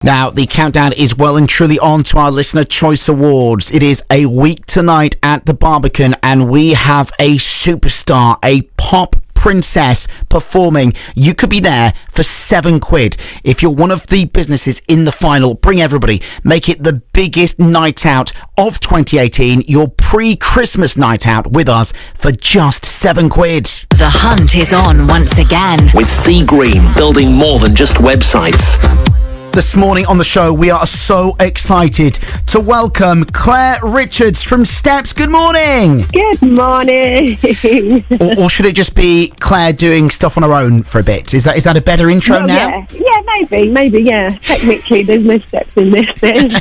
Now, the countdown is well and truly on to our Listener Choice Awards. It is a week tonight at the Barbican, and we have a superstar, a pop princess performing. You could be there for £7. If you're one of the businesses in the final, bring everybody. Make it the biggest night out of 2018, your pre-Christmas night out with us for just £7. The hunt is on once again. With Sea Green, building more than just websites. This morning on the show, we are so excited to welcome Claire Richards from Steps. Good morning. Good morning. or should it just be Claire doing stuff on her own for a bit? Is that a better intro now? Yeah, maybe, yeah. Technically, there's no steps in this bit.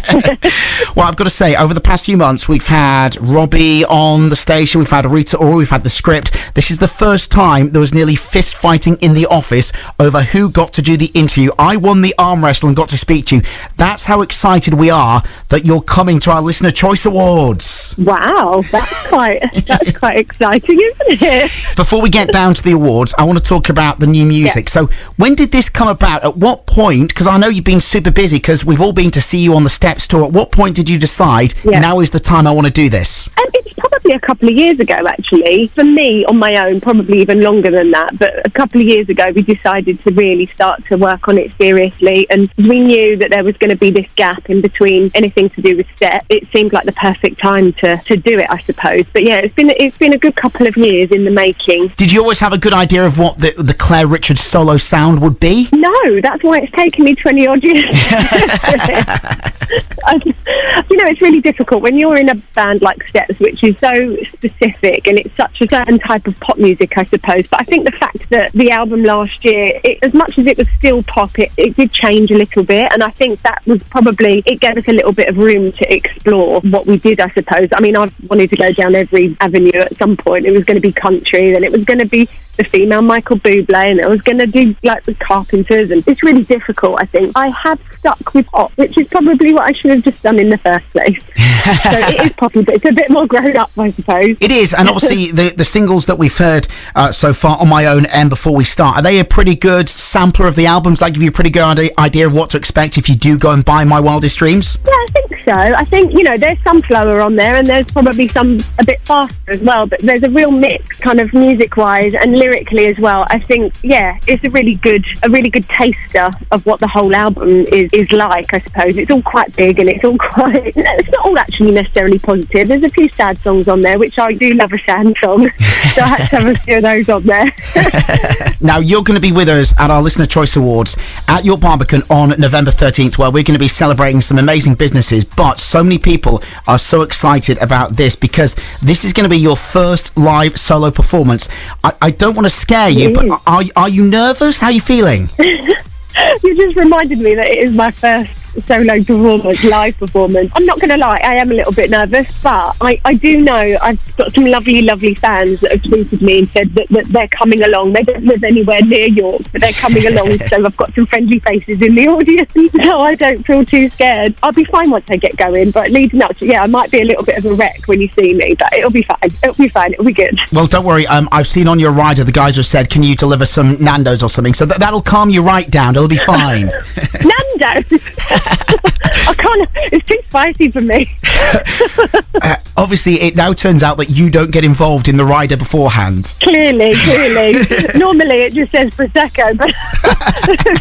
Well, I've got to say, over the past few months, we've had Robbie on the station, we've had Rita Ora, we've had the script. This is the first time there was nearly fist fighting in the office over who got to do the interview. I won the arm wrestle and got to speak to you. That's how excited we are that you're coming to our Listener Choice Awards. Wow, that's quite exciting, isn't it? Before we get down to the awards, I want to talk about the new music. So when did this come about? At what point, because I know you've been super busy because we've all been to see you on the Steps tour, at what point did you decide now is the time I want to do this? It's probably a couple of years ago, actually. For me, on my own, probably even longer than that, but a couple of years ago we decided to really start to work on it seriously, and we knew that there was going to be this gap in between anything to do with Step. It seemed like the perfect time to do it, I suppose. But yeah, it's been a good couple of years in the making. Did you always have a good idea of what the Claire Richards solo sound would be? No, that's why it's taken me 20 odd years. It's really difficult when you're in a band like Steps, which is so specific and it's such a certain type of pop music, I suppose. But I think the fact that the album last year, as much as it was still pop, it did change a little bit, and I think that was probably, it gave us a little bit of room to explore what we did, I suppose. I mean, I've wanted to go down every avenue at some point. It was going to be country, then it was going to be the female Michael Bublé, and I was going to do like the Carpenters, and it's really difficult, I think. I have stuck with pop, which is probably what I should have just done in the first place. So it is poppy, but it's a bit more grown up, I suppose. It is, and obviously the singles that we've heard so far, On My Own and Before We Start, are they a pretty good sampler of the albums? That give you a pretty good idea of what to expect if you do go and buy My Wildest Dreams? Yeah, I think so. I think, there's some slower on there, and there's probably some a bit faster as well, but there's a real mix kind of music-wise and lyrically as well. I think, it's a really good taster of what the whole album is like, I suppose. It's all quite big, and it's all quite, it's not all actually necessarily positive. There's a few sad songs on there, which I do love a sad song, so I had to have a few of those on there. Now, you're going to be with us at our Listener Choice Awards at York Barbican on November 13th, where we're going to be celebrating some amazing businesses, but so many people are so excited about this because this is going to be your first live solo performance. I don't want to scare you, but are you nervous? How are you feeling? You just reminded me that it is my first solo performance, live performance. I'm not going to lie, I am a little bit nervous, but I do know I've got some lovely fans that have tweeted me and said that they're coming along. They don't live anywhere near York, but they're coming along, so I've got some friendly faces in the audience, so I don't feel too scared. I'll be fine once I get going, but leading up to, I might be a little bit of a wreck when you see me, but it'll be fine, it'll be good. Well, don't worry, I've seen on your rider, the guys have said, can you deliver some Nando's or something, so that'll calm you right down, it'll be fine. Nando's? I can't, it's too spicy for me. Obviously, it now turns out that you don't get involved in the rider beforehand. Clearly. Normally it just says Prosecco, but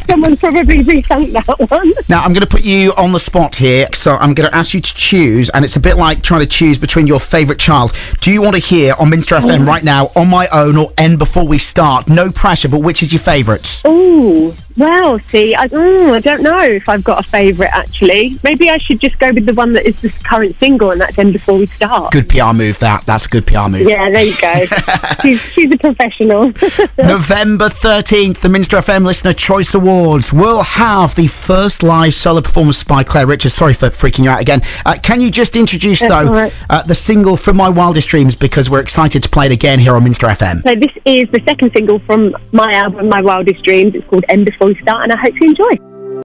someone's probably rethunk that one. Now, I'm going to put you on the spot here, so I'm going to ask you to choose, and it's a bit like trying to choose between your favourite child. Do you want to hear on Minster FM right now, On My Own or End Before We Start? No pressure, but which is your favourite? Ooh, well, see, I don't know if I've got a favourite, actually. Maybe I should just go with the one that is the current single, and that's End Before We Start. Good PR move, that's a good PR move. Yeah, there you go. she's a professional. November 13th, the Minster FM Listener Choice Awards will have the first live solo performance by Claire Richards. Sorry for freaking you out again. Can you just introduce, the single From My Wildest Dreams, because we're excited to play it again here on Minster FM. So this is the second single from my album, My Wildest Dreams. It's called End Before We Start, and I hope you enjoy.